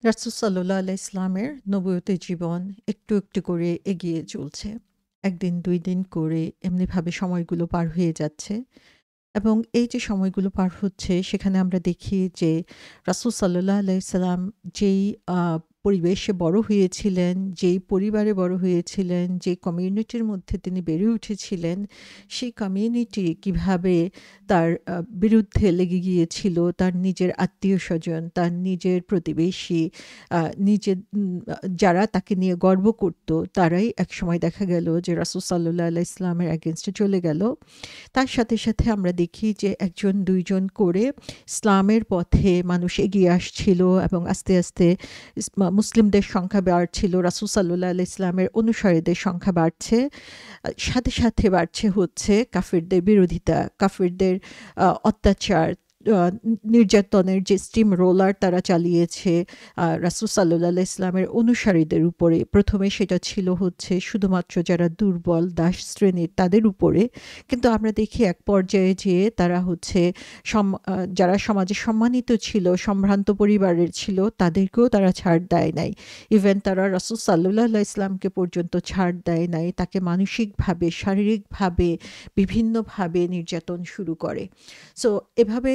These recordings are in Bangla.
রাসূল সাল্লাল্লাহু আলাইহি ইসলামের নবুয়তের জীবন একটু, একটু করে এগিয়ে চলছে। ১ দিন ২ দিন করে এমনিভাবে সময়গুলো পার হয়ে যাচ্ছে এবং এই যে সময়গুলো পার হচ্ছে সেখানে আমরা দেখি যে রাসূল সাল্লাল্লাহু আলাইহি সাল্লাম যেই আ পরিবেশে বড় হয়েছিলেন, যেই পরিবারে বড় হয়েছিলেন, যে কমিউনিটির মধ্যে তিনি বেড়ে উঠেছিলেন, সেই কমিউনিটি কিভাবে তার বিরুদ্ধে লেগে গিয়েছিল, তার নিজের আত্মীয়স্বজন, তার নিজের প্রতিবেশী, আ নিজের যারা তাকে নিয়ে গর্ব করত, তারাই একসময় দেখা গেল যে রাসূল সাল্লাল্লাহু আলাইহি ইসলামের এগেইনস্ট এ চলে গেল। তার সাথে, সাথে আমরা দেখি যে ১ জন ২ জন করে ইসলামের পথে মানুষ এগিয়ে আসছিল এবং আস্তে, আস্তে মুসলিমদের সংখ্যা বাড়ছিল। রাসূল সাল্লাল্লাহু আলাইহি ইসলামের অনুসারীদের সংখ্যা বাড়ছে। সাথে, সাথে বাড়ছে হচ্ছে কাফিরদের বিরোধিতা, কাফিরদের অত্যাচার, নির্যাতনের যে স্টিম রোলার তারা চালিয়েছে রাসূল সাল্লাল্লাহু আলাইহি ইসলামের অনুসারীদের উপরে। ১ম এ সেটা ছিল হচ্ছে শুধুমাত্র যারা দুর্বল দাস শ্রেণীর তাদের উপরে। কিন্তু আমরা দেখি এক পর্যায়ে যেয়ে তারা হচ্ছে যারা সমাজে সম্মানিত ছিল, সম্ভ্রান্ত পরিবারের ছিল, তাদেরকেও তারা ছাড় দেয় নাই। ইভেন তারা রাসূল সাল্লাল্লাহু আলাইহি ইসলামকে পর্যন্ত ছাড় দেয় নাই। তাকে মানসিকভাবে, শারীরিকভাবে, বিভিন্নভাবে নির্যাতন শুরু করে। সো এভাবে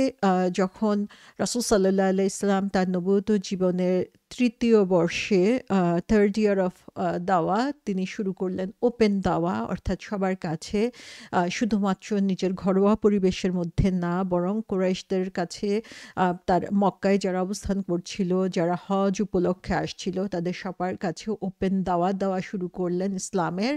যখন রাসূল সাল্লাল্লাহু আলাইহি ইসলাম তার নবুয়ত জীবনের ৩য় বর্ষে 3rd ইয়ার অফ দাওয়া তিনি শুরু করলেন ওপেন দাওয়া, অর্থাৎ সবার কাছে, শুধুমাত্র নিজের ঘরোয়া পরিবেশের মধ্যে না, বরং কুরাইশদের কাছে, তার মক্কায় যারা অবস্থান করছিল, যারা হজ উপলক্ষে আসছিল, তাদের সবার কাছে ওপেন দাওয়া দেওয়া শুরু করলেন ইসলামের।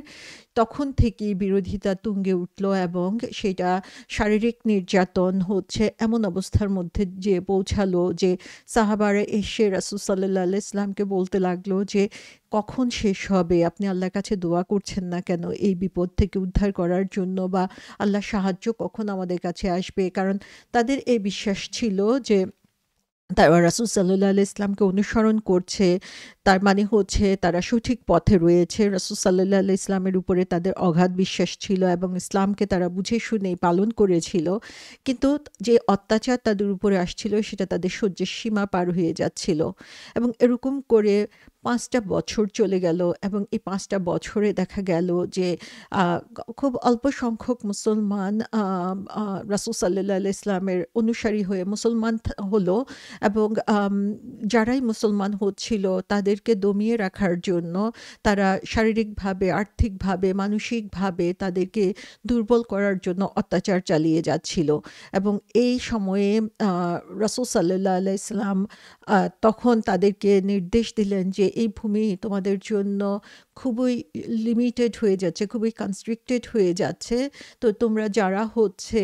তখন থেকেই বিরোধিতা তুঙ্গে উঠল এবং সেটা শারীরিক নির্যাতন হচ্ছে এমন অবস্থার মধ্যে যেয়ে পৌঁছালো যে সাহাবারা এসে রাসূল সাল্লাল্লাহু আলাইহি ইসলামকে বলতে লাগলো যে, "কখন শেষ হবে? আপনি আল্লাহর কাছে দোয়া করছেন না কেন এই বিপদ থেকে উদ্ধার করার জন্য? বা আল্লাহর সাহায্য কখন আমাদের কাছে আসবে?" কারণ তাদের এই বিশ্বাস ছিল যে তারা রাসূল সাল্লাল্লাহু আলাইহি ইসলামকে অনুসরণ করছে। তার মানে হচ্ছে তারা সঠিক পথে রয়েছে। রাসূল সাল্লাল্লাহু আলাইহি ইসলামের উপরে তাদের অগাধ বিশ্বাস ছিল এবং ইসলামকে তারা বুঝে শুনেই পালন করেছিল। কিন্তু যে অত্যাচার তাদের উপরে আসছিল সেটা তাদের সহ্যের সীমা পার হয়ে যাচ্ছিল। এবং এরকম করে ৫ টা বছর চলে গেল এবং এই ৫ টা বছরে দেখা গেল যে আ খুব অল্প সংখ্যক মুসলমান আ আ রাসূল সাল্লাল্লাহু আলাইহি ইসলামের অনুসারী হয়ে মুসলমান হলো এবং যারাই মুসলমান হচ্ছিল তাদেরকে দমিয়ে রাখার জন্য তারা শারীরিকভাবে, আর্থিকভাবে, মানসিকভাবে তাদেরকে দুর্বল করার জন্য অত্যাচার চালিয়ে যাচ্ছিল। এবং এই সময়ে আ রাসূল সাল্লাল্লাহু আলাইহি সাল্লাম তখন তাদেরকে নির্দেশ দিলেন যে, "এই ভূমি তোমাদের জন্য খুবই লিমিটেড হয়ে যাচ্ছে, খুবই কনস্ট্রিক্টেড হয়ে যাচ্ছে। তো তোমরা যারা হচ্ছে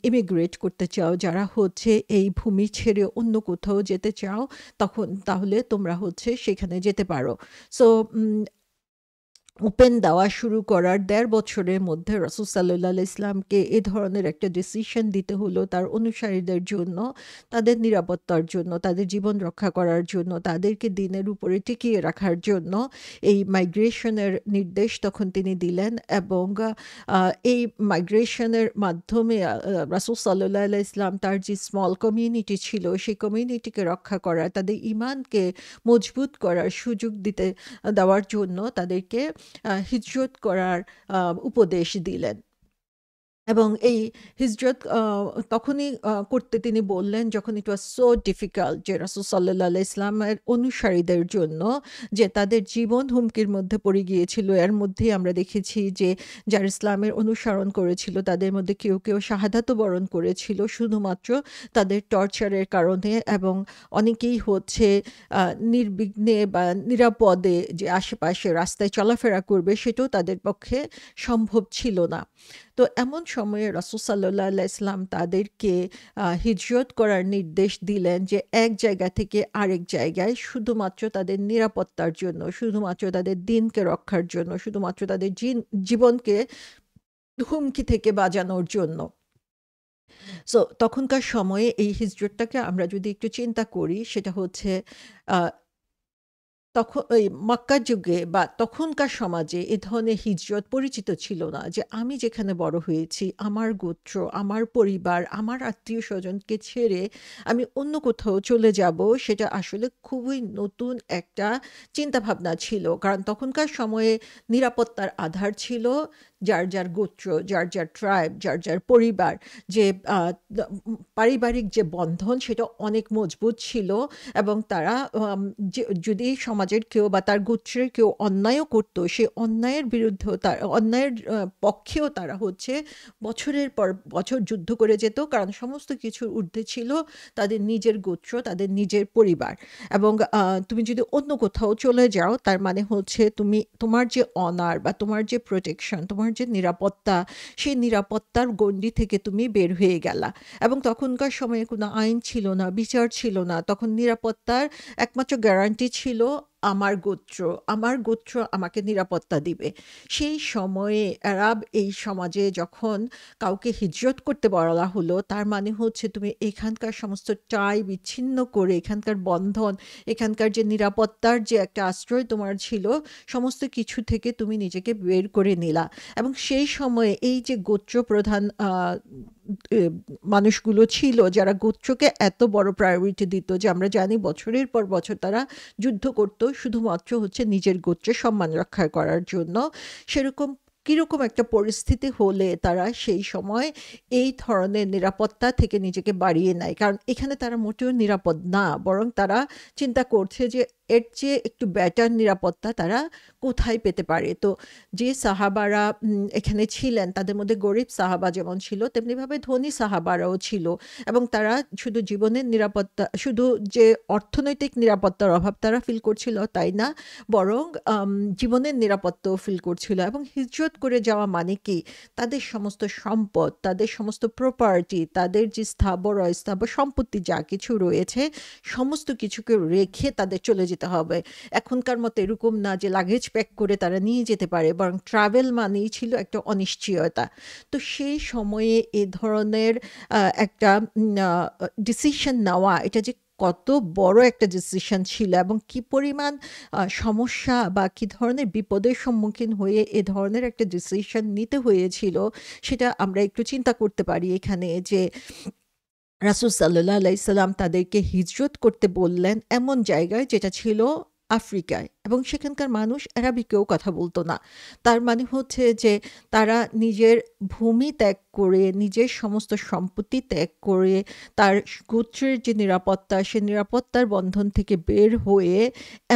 ইমিগ্রেট করতে চাও, যারা হচ্ছে এই ভূমি ছেড়ে অন্য কোথাও যেতে চাও, তাহলে তোমরা হচ্ছে সেখানে যেতে পারো।" সো ওপেন দেওয়া শুরু করার ১.৫ বছরের মধ্যে রাসূল সাল্লাল্লাহু আলাইহি ইসলামকে এ ধরনের একটা ডিসিশন দিতে হলো তার অনুসারীদের জন্য, তাদের নিরাপত্তার জন্য, তাদের জীবন রক্ষা করার জন্য, তাদেরকে দ্বীনের উপরে টিকিয়ে রাখার জন্য এই মাইগ্রেশনের নির্দেশ তখন তিনি দিলেন এবং আ এই মাইগ্রেশনের মাধ্যমে রাসূল সাল্লাল্লাহু আলাইহি ইসলাম তার যে স্মল কমিউনিটি ছিল, সেই কমিউনিটিকে রক্ষা করার, তাদের ঈমানকে মজবুত করার সুযোগ দেওয়ার জন্য তাদেরকে হিজরত করার উপদেশ দিলেন। এবং এই হিজরত তখনই করতে তিনি বললেন যখন ইট ওয়াজ সো ডিফিকাল্ট যে রাসূল সাল্লাল্লাহু আলাইহি ইসলামের অনুসারীদের জন্য যে তাদের জীবন হুমকির মধ্যে পড়ে গিয়েছিল। এর মধ্যেই আমরা দেখেছি যে যারা ইসলামের অনুসরণ করেছিল তাদের মধ্যে কেউ, কেউ শাহাদাতও বরণ করেছিল শুধুমাত্র তাদের টর্চারের কারণে এবং অনেকেই হচ্ছে আ নির্বিঘ্নে বা নিরাপদে যে আশেপাশে রাস্তায় চলাফেরা করবে সেটাও তাদের পক্ষে সম্ভব ছিল না। তো এমন সময়ে রাসূল সাল্লাল্লাহু আলাইহি ইসলাম তাদেরকে হিজরত করার নির্দেশ দিলেন যে এক জায়গা থেকে আরেক জায়গায় শুধুমাত্র তাদের নিরাপত্তার জন্য, শুধুমাত্র তাদের দ্বীনকে রক্ষার জন্য, শুধুমাত্র তাদের জীবনকে হুমকি থেকে বাঁচানোর জন্য। সো তখনকার সময়ে এই হিজরতটাকে আমরা যদি একটু চিন্তা করি সেটা হচ্ছে আ তখন ওই মক্কার যুগে বা তখনকার সমাজে এ ধরনের হিজরত পরিচিত ছিল না, যে আমি যেখানে বড় হয়েছি, আমার গোত্র, আমার পরিবার, আমার আত্মীয় স্বজনকে ছেড়ে আমি অন্য কোথাও চলে যাব, সেটা আসলে খুবই নতুন একটা চিন্তা ভাবনা ছিল। কারণ তখনকার সময়ে নিরাপত্তার আধার ছিল যার যার গোত্র, যার যার ট্রাইব, যার যার পরিবার, যে পারিবারিক যে বন্ধন সেটা অনেক মজবুত ছিল। এবং তারা যদি সমাজের কেউ বা তার গোত্রের কেউ অন্যায়ও করতো, সে অন্যায়ের বিরুদ্ধেও, তার অন্যায়ের পক্ষেও তারা হচ্ছে বছরের পর বছর যুদ্ধ করে যেত, কারণ সমস্ত কিছুর ঊর্ধ্বে ছিল তাদের নিজের গোত্র, তাদের নিজের পরিবার। এবং তুমি যদি অন্য কোথাও চলে যাও, তার মানে হচ্ছে তুমি তোমার যে অনার বা তোমার যে প্রোটেকশন, তোমার যে নিরাপত্তা, সেই নিরাপত্তার গণ্ডি থেকে তুমি বের হয়ে গেলা। এবং তখনকার সময়ে কোনো আইন ছিল না, বিচার ছিল না। তখন নিরাপত্তার একমাত্র গ্যারান্টি ছিল আমার গোত্র, আমার গোত্র আমাকে নিরাপত্তা দিবে। সেই সময়ে আরব এই সমাজে যখন কাউকে হিজরত করতে বলা হলো, তার মানে হচ্ছে তুমি এখানকার সমস্ত টাই বিচ্ছিন্ন করে, এখানকার বন্ধন, এখানকার যে নিরাপত্তার যে একটা আশ্রয় তোমার ছিল, সমস্ত কিছু থেকে তুমি নিজেকে বের করে নিলা। এবং সেই সময়ে এই যে গোত্র প্রধান এ, মানুষগুলো ছিল, যারা গোত্রকে এত বড় প্রায়োরিটি দিত, যে আমরা জানি বছরের পর বছর তারা যুদ্ধ করত শুধুমাত্র হচ্ছে নিজের গোত্রের সম্মান রক্ষা করার জন্য। সেরকম কিরকম একটা পরিস্থিতি হলে তারা সেই সময় এই ধরনের নিরাপত্তা থেকে নিজেকে বাড়িয়ে নেয়? কারণ এখানে তারা মোটেও নিরাপদ না, বরং তারা চিন্তা করছে যে এর চেয়ে একটু বেটার নিরাপত্তা তারা কোথায় পেতে পারে। তো যে সাহাবারা এখানে ছিলেন, তাদের মধ্যে গরিব সাহাবা যেমন ছিল, তেমনিভাবে ধনী সাহাবারাও ছিল। এবং তারা শুধু জীবনের নিরাপত্তা, শুধু যে অর্থনৈতিক নিরাপত্তার অভাব তারা ফিল করছিল তাই না, বরং জীবনের নিরাপত্তাও ফিল করছিল। এবং হিজরত করে যাওয়া মানে কি, তাদের সমস্ত সম্পদ, তাদের সমস্ত প্রপার্টি, তাদের যে স্থাবর অস্থাবর সম্পত্তি যা কিছু রয়েছে, সমস্ত কিছুকে রেখে তাদের চলে যেতে হবে। এখনকার মতো এরকম না যে লাগেজ প্যাক করে তারা নিয়ে যেতে পারে, বরং ট্রাভেল মানেই ছিল একটা অনিশ্চয়তা। তো সেই সময়ে এ ধরনের একটা ডিসিশন নেওয়া, এটা যে কত বড় একটা ডিসিশন ছিল, এবং কি পরিমাণ সমস্যা বা কি ধরনের বিপদের সম্মুখীন হয়ে এ ধরনের একটা ডিসিশন নিতে হয়েছিল, সেটা আমরা একটু চিন্তা করতে পারি এখানে। যে রাসূল সাল্লাল্লাহু আলাইহি সাল্লাম তাদেরকে হিজরত করতে বললেন এমন জায়গায় যেটা ছিল আফ্রিকায়, এবং সেখানকার মানুষ আরাবিকেও কথা বলতো না। তার মানে হচ্ছে যে তারা নিজের ভূমি ত্যাগ করে, নিজের সমস্ত সম্পত্তি ত্যাগ করে, তার গোত্রের যে নিরাপত্তা, সে নিরাপত্তার বন্ধন থেকে বের হয়ে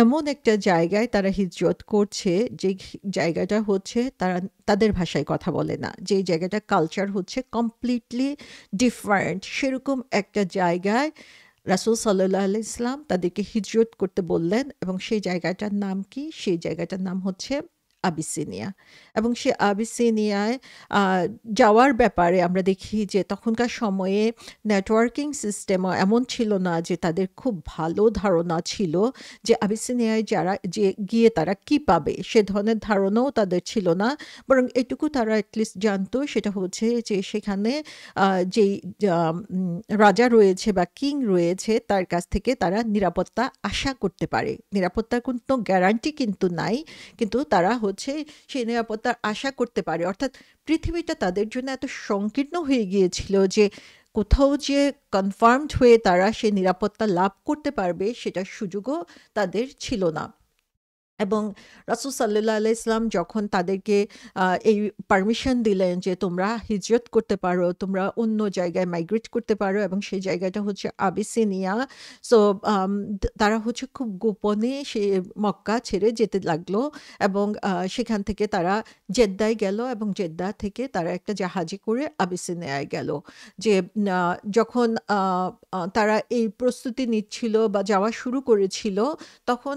এমন একটা জায়গায় তারা হিজরত করছে, যে জায়গাটা হচ্ছে তারা তাদের ভাষায় কথা বলে না, যে জায়গাটা কালচার হচ্ছে কমপ্লিটলি ডিফারেন্ট। সেরকম একটা জায়গায় রাসূল সাল্লাল্লাহু আলাইহি ইসলাম তাদেরকে হিজরত করতে বললেন। এবং সেই জায়গাটার নাম কি? সেই জায়গাটার নাম হচ্ছে আবিসিনিয়া। এবং সে আবিসিনিয়ায় যাওয়ার ব্যাপারে আমরা দেখি যে তখনকার সময়ে নেটওয়ার্কিং সিস্টেমও এমন ছিল না যে তাদের খুব ভালো ধারণা ছিল যে আবিসিনিয়ায় যারা যে গিয়ে তারা কি পাবে, সে ধরনের ধারণাও তাদের ছিল না। বরং এটুকু তারা অ্যাটলিস্ট জানতো, সেটা হচ্ছে যে সেখানে যেই রাজা রয়েছে বা কিং রয়েছে, তার কাছ থেকে তারা নিরাপত্তা আশা করতে পারে। নিরাপত্তার কোনো গ্যারান্টি কিন্তু নাই, কিন্তু তারা হচ্ছে সেই নিরাপত্তার আশা করতে পারে। অর্থাৎ পৃথিবীটা তাদের জন্য এত সংকীর্ণ হয়ে গিয়েছিল যে কোথাও যে কনফার্মড হয়ে তারা সেই নিরাপত্তা লাভ করতে পারবে, সেটার সুযোগও তাদের ছিল না। এবং রাসূল সাল্লাল্লাহু আলাইহি ইসলাম যখন তাদেরকে এই পারমিশন দিলেন যে তোমরা হিজরত করতে পারো, তোমরা অন্য জায়গায় মাইগ্রেট করতে পারো, এবং সেই জায়গাটা হচ্ছে আবিসিনিয়া। সো তারা হচ্ছে খুব গোপনে সে মক্কা ছেড়ে যেতে লাগলো। এবং সেখান থেকে তারা জেদ্দায় গেল, এবং জেদ্দা থেকে তারা একটা জাহাজে করে আবিসিনিয়ায় গেল। যে যখন তারা এই প্রস্তুতি নিচ্ছিল বা যাওয়া শুরু করেছিল, তখন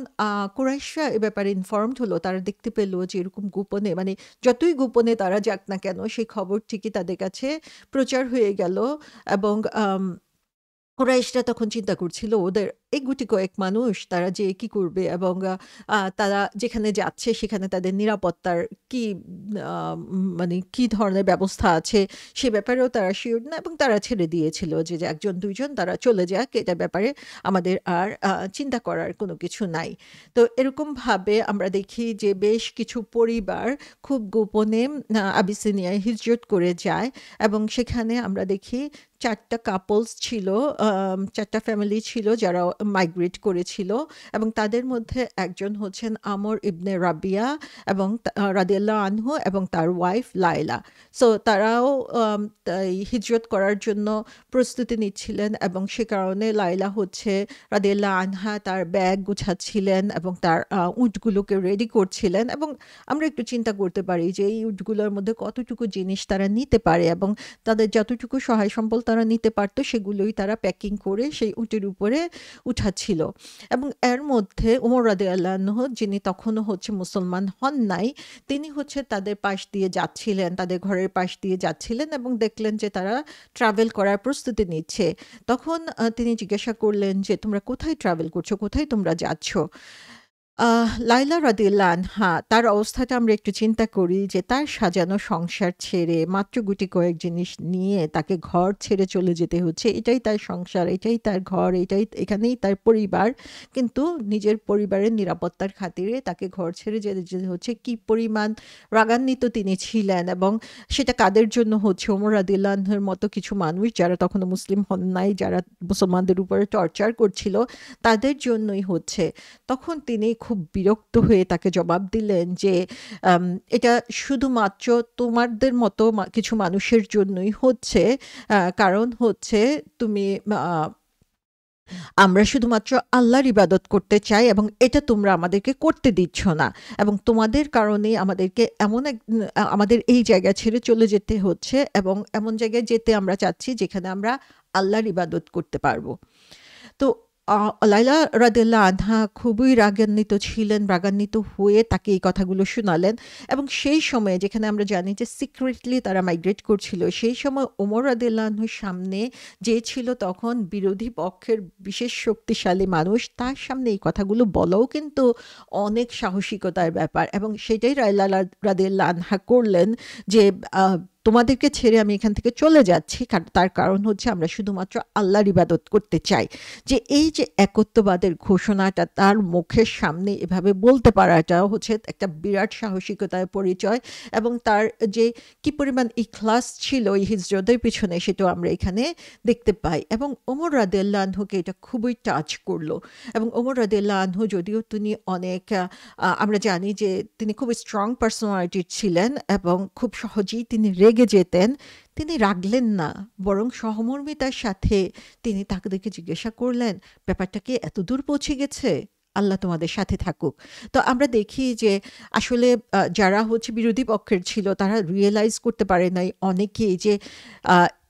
কুরাইশরা এ ব্যাপারে ইনফর্মড হলো। তারা দেখতে পেল যে এরকম গোপনে, মানে যতই গোপনে তারা যাক না কেন, সেই খবর ঠিকই তাদের কাছে প্রচার হয়ে গেল। এবং কুরাইশরা তখন চিন্তা করছিল ওদের এই গুটি কয়েক মানুষ তারা যে কি করবে এবং তারা যেখানে যাচ্ছে সেখানে তাদের নিরাপত্তার কি মানে কি ধরনের ব্যবস্থা আছে সে ব্যাপারেও তারা শিওর না এবং তারা ছেড়ে দিয়েছিল যে যে একজন দুইজন তারা চলে যাক এটার ব্যাপারে আমাদের আর চিন্তা করার কোনো কিছু নাই। তো এরকমভাবে আমরা দেখি যে বেশ কিছু পরিবার খুব গোপনে আবিসিনিয়ায় হিজরত করে যায় এবং সেখানে আমরা দেখি 4টা কাপলস ছিল, 4টা ফ্যামিলি ছিল যারা মাইগ্রেট করেছিল এবং তাদের মধ্যে একজন হচ্ছেন আমর ইবনে রাবিয়া এবং রাদিয়াল্লাহু আনহু এবং তার ওয়াইফ লায়লা। সো তারাও হিজরত করার জন্য প্রস্তুতি নিচ্ছিলেন এবং সে কারণে লায়লা হচ্ছে রাদিয়াল্লাহু আনহা তার ব্যাগ গুছাচ্ছিলেন এবং তার উটগুলোকে রেডি করছিলেন এবং আমরা একটু চিন্তা করতে পারি যে এই উটগুলোর মধ্যে কতটুকু জিনিস তারা নিতে পারে এবং তাদের যতটুকু সহায় সম্বল তারা নিতে পারতো সেগুলোই তারা প্যাকিং করে সেই উটের উপরে উঠাচ্ছিল এবং এর মধ্যে ওমর রাদিয়াল্লাহু আনহু যিনি তখনও হচ্ছে মুসলমান হন নাই তিনি হচ্ছে তাদের পাশ দিয়ে যাচ্ছিলেন, তাদের ঘরের পাশ দিয়ে যাচ্ছিলেন এবং দেখলেন যে তারা ট্রাভেল করার প্রস্তুতি নিচ্ছে। তখন তিনি জিজ্ঞাসা করলেন যে তোমরা কোথায় ট্রাভেল করছো, কোথায় তোমরা যাচ্ছ? লায়লা রাদিয়াল্লাহু আনহা তার অবস্থাটা আমরা একটু চিন্তা করি যে তার সাজানো সংসার ছেড়ে মাত্র গুটি কয়েক জিনিস নিয়ে তাকে ঘর ছেড়ে চলে যেতে হচ্ছে। এটাই তার সংসার, এটাই তার ঘর, এখানেই তার পরিবার। কিন্তু নিজের পরিবারের নিরাপত্তার খাতিরে তাকে ঘর ছেড়ে যেতে হচ্ছে। কি পরিমাণ রাগান্বিত তিনি ছিলেন এবং সেটা কাদের জন্য হচ্ছে? ওমর রাদিয়াল্লাহু আনহুর মতো কিছু মানুষ যারা তখনও মুসলিম হন নাই, যারা মুসলমানদের উপরে টর্চার করছিল, তাদের জন্যই হচ্ছে। তখন তিনি খুব বিরক্ত হয়ে তাকে জবাব দিলেন যে এটা শুধুমাত্র তোমাদের মতো কিছু মানুষের জন্যই হচ্ছে, কারণ হচ্ছে তুমি আমরা শুধুমাত্র আল্লাহর ইবাদত করতে চাই এবং এটা তোমরা আমাদেরকে করতে দিচ্ছ না এবং তোমাদের কারণে আমাদেরকে আমাদের এই জায়গা ছেড়ে চলে যেতে হচ্ছে এবং এমন জায়গায় যেতে আমরা চাচ্ছি যেখানে আমরা আল্লাহর ইবাদত করতে পারবো। তো লায়লা রাদিয়াল্লাহু আনহা খুবই রাগান্বিত হয়ে তাকে এই কথাগুলো শোনালেন এবং সেই সময়ে যেখানে আমরা জানি যে সিক্রেটলি তারা মাইগ্রেট করছিল, সেই সময় ওমর রাদিয়াল্লাহু আনহুর সামনে যে ছিল তখন বিরোধী পক্ষের বিশেষ শক্তিশালী মানুষ, তার সামনে এই কথাগুলো বলাও কিন্তু অনেক সাহসিকতার ব্যাপার এবং সেটাই লায়লা রাদিয়াল্লাহু আনহা করলেন যে তোমাদেরকে ছেড়ে আমি এখান থেকে চলে যাচ্ছি, তার কারণ হচ্ছে আমরা শুধুমাত্র আল্লাহর ইবাদত করতে চাই। যে এই যে একত্ববাদের ঘোষণাটা তার মুখের সামনে এভাবে বলতে পারাটাও হচ্ছে একটা বিরাট সাহসিকতার পরিচয় এবং তার যে কি পরিমাণ ইখলাস ছিল এই হিজরতের পিছনে সেটাও আমরা এখানে দেখতে পাই এবং ওমর রাদিয়াল্লাহু আনহুকে এটা খুবই টাচ করলো এবং ওমর রাদিয়াল্লাহু আনহু যদিও তিনি অনেক আমরা জানি যে তিনি খুব স্ট্রং পার্সোনালিটির ছিলেন এবং খুব সহজেই তিনি রেগে যেতেন, তিনি রাগলেন না, বরং সহমর্মিতার সাথে তিনি তাদেরকে জিজ্ঞাসা করলেন ব্যাপারটা কি এত দূর পৌঁছে গেছে? আল্লাহ তোমাদের সাথে থাকুক। তো আমরা দেখি যে আসলে যারা হচ্ছে বিরোধী পক্ষের ছিল তারা রিয়েলাইজ করতে পারে নাই অনেকেই যে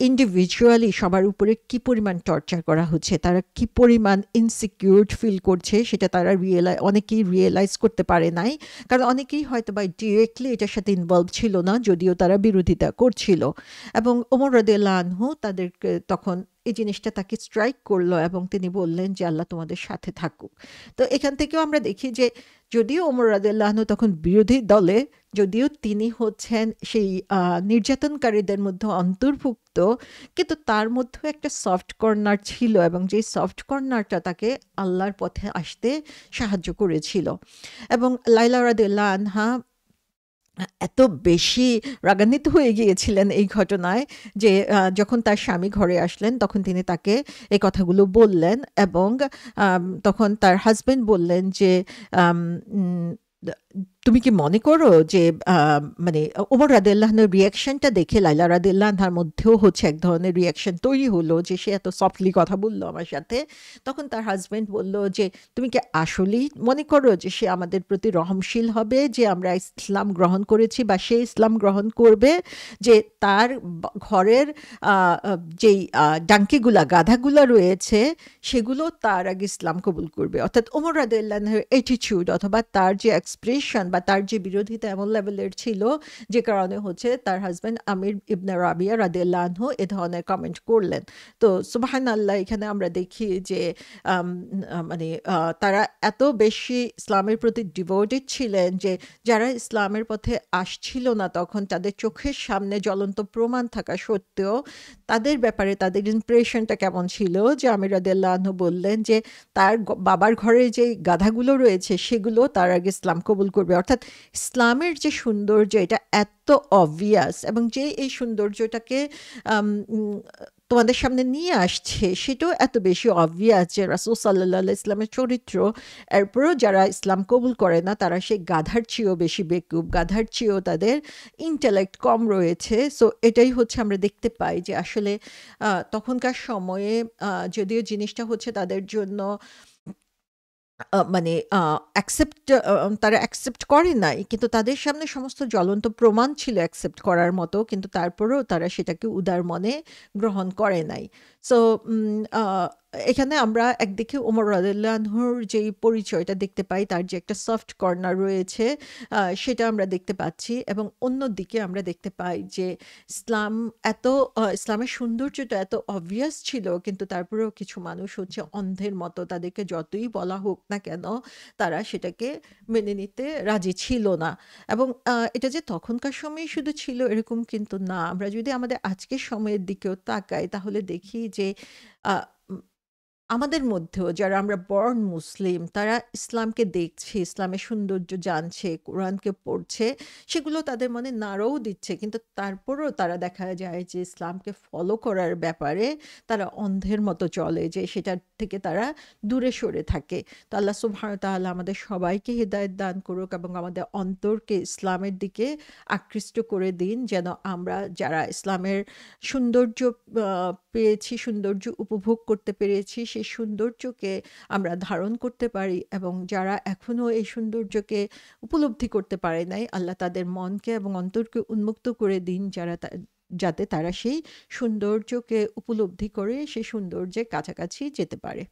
ইন্ডিভিজুয়ালি সবার উপরে কি পরিমাণ টর্চার করা হচ্ছে, তারা কি পরিমাণ ইনসিকিউর ফিল করছে সেটা তারা অনেকেই রিয়েলাইজ করতে পারে নাই, কারণ অনেকেই হয়তো বা ডিরেক্টলি এটার সাথে ইনভলভ ছিল না যদিও তারা বিরোধিতা করছিল এবং ওমর রাদিয়াল্লাহু আনহু তাদেরকে তখন এই জিনিসটা তাকে স্ট্রাইক করলো এবং তিনি বললেন যে আল্লাহ তোমাদের সাথে থাকুক। তো এখান থেকেও আমরা দেখি যে যদিও ওমর রাদিয়াল্লাহু আনহু তখন বিরোধী দলে, যদিও তিনি হচ্ছেন সেই নির্যাতনকারীদের মধ্যে অন্তর্ভুক্ত, কিন্তু তার মধ্যেও একটা সফট কর্নার ছিল এবং যেই সফট কর্নারটা তাকে আল্লাহর পথে আসতে সাহায্য করেছিল এবং লায়লা রাদিয়াল্লাহু আনহা এত বেশি রাগান্বিত হয়ে গিয়েছিলেন এই ঘটনায় যে যখন তার স্বামী ঘরে আসলেন তখন তিনি তাকে এই কথাগুলো বললেন এবং তখন তার হাজবেন্ড বললেন যে তুমি কি মনে করো যে মানে ওমর রাদিয়াল্লাহু আনহুর রিয়াকশনটা দেখে লায়লা রাদিয়াল্লাহু আনহার মধ্যেও হচ্ছে এক ধরনের রিয়াকশন তৈরি হলো যে সে এত সফটলি কথা বললো আমার সাথে। তখন তার হাজবেন্ড বলল যে তুমি কি আসলেই মনে করো যে সে আমাদের প্রতি রহমশীল হবে, যে আমরা ইসলাম গ্রহণ করেছি বা সে ইসলাম গ্রহণ করবে, যে তার ঘরের যেই ডাঙ্কিগুলা গাধাগুলা রয়েছে সেগুলো তার আগে ইসলাম কবুল করবে? অর্থাৎ ওমর রাদিয়াল্লাহু আনহুর অ্যাটিটিউড অথবা তার যে এক্সপ্রেশন অপোজিশন বা তার যে বিরোধিতা এমন লেভেলের ছিল যে কারণে হচ্ছে তার হাজব্যান্ড আমির ইবনে রাবিয়া রাদিয়াল্লাহু আনহু এ ধরনের কমেন্ট করলেন। তো সুবহানাল্লাহ, এখানে আমরা দেখি যে আম, মানে তারা এত বেশি ইসলামের প্রতি ডিভোটেড ছিলেন যে যারা ইসলামের পথে আসছিল না তখন তাদের চোখের সামনে জ্বলন্ত প্রমাণ থাকা সত্ত্বেও তাদের ব্যাপারে তাদের ইমপ্রেশনটা কেমন ছিল যে আমির রাদিয়াল্লাহু আনহু বললেন যে তার বাবার ঘরে যে গাধাগুলো রয়েছে সেগুলো তার আগে ইসলাম কবুল করবে। অর্থাৎ ইসলামের যে সৌন্দর্য এটা এত অবভিয়াস, এবং যে এই সৌন্দর্যটাকে আম, উম, তোমাদের সামনে নিয়ে আসছে সেটাও এত বেশি অবভিয়াস যে রাসূল সাল্লাল্লাহু আলাইহি ইসলামের চরিত্র। এরপরও যারা ইসলাম কবুল করে না তারা সেই গাধার চেয়েও বেশি বেকুব, গাধার চেয়েও তাদের ইন্টেলেক্ট কম রয়েছে। সো এটাই হচ্ছে আমরা দেখতে পাই যে আসলে তখনকার সময়ে যদিও জিনিসটা হচ্ছে তাদের জন্য মানে তারা অ্যাকসেপ্ট করে নাই, কিন্তু তাদের সামনে সমস্ত জ্বলন্ত প্রমাণ ছিল অ্যাকসেপ্ট করার মতো, কিন্তু তারপরেও তারা সেটাকে উদার মনে গ্রহণ করে নাই। সো এখানে আমরা একদিকে ওমর রাদিয়াল্লাহু আনহুর যেই পরিচয়টা দেখতে পাই, তার যে একটা সফট কর্নার রয়েছে সেটা আমরা দেখতে পাচ্ছি, এবং অন্যদিকে আমরা দেখতে পাই যে ইসলাম ইসলামের সৌন্দর্যটা এত অবভিয়াস ছিল, কিন্তু তারপরেও কিছু মানুষ হচ্ছে অন্ধের মতো, তাদেরকে যতই বলা হোক না কেন তারা সেটাকে মেনে নিতে রাজি ছিল না। এবং এটা যে তখনকার সময়ে শুধু ছিল এরকম কিন্তু না, আমরা যদি আমাদের আজকের সময়ের দিকেও তাকাই তাহলে দেখি যে আহ, আমাদের মধ্যেও যারা আমরা বর্ন মুসলিম তারা ইসলামকে দেখছে, ইসলামের সৌন্দর্য জানছে, কোরআনকে পড়ছে, সেগুলো তাদের মনে নাড়াও দিচ্ছে, কিন্তু তারপরেও তারা দেখা যায় যে ইসলামকে ফলো করার ব্যাপারে তারা অন্ধের মতো চলে, যে সেটার থেকে তারা দূরে সরে থাকে। তো আল্লাহ সুবহানাহু ওয়া তাআলা আমাদের সবাইকে হিদায়াত দান করুক এবং আমাদের অন্তরকে ইসলামের দিকে আকৃষ্ট করে দিন, যেন আমরা যারা ইসলামের সৌন্দর্য পেয়েছি, সৌন্দর্য উপভোগ করতে পেরেছি, সেই সৌন্দর্যকে আমরা ধারণ করতে পারি, এবং যারা এখনো এই সৌন্দর্যকে উপলব্ধি করতে পারে নাই আল্লাহ তাদের মনকে এবং অন্তরকে উন্মুক্ত করে দিন, যাতে তারা সেই সৌন্দর্যকে উপলব্ধি করে সেই সৌন্দর্যের কাছাকাছি যেতে পারে।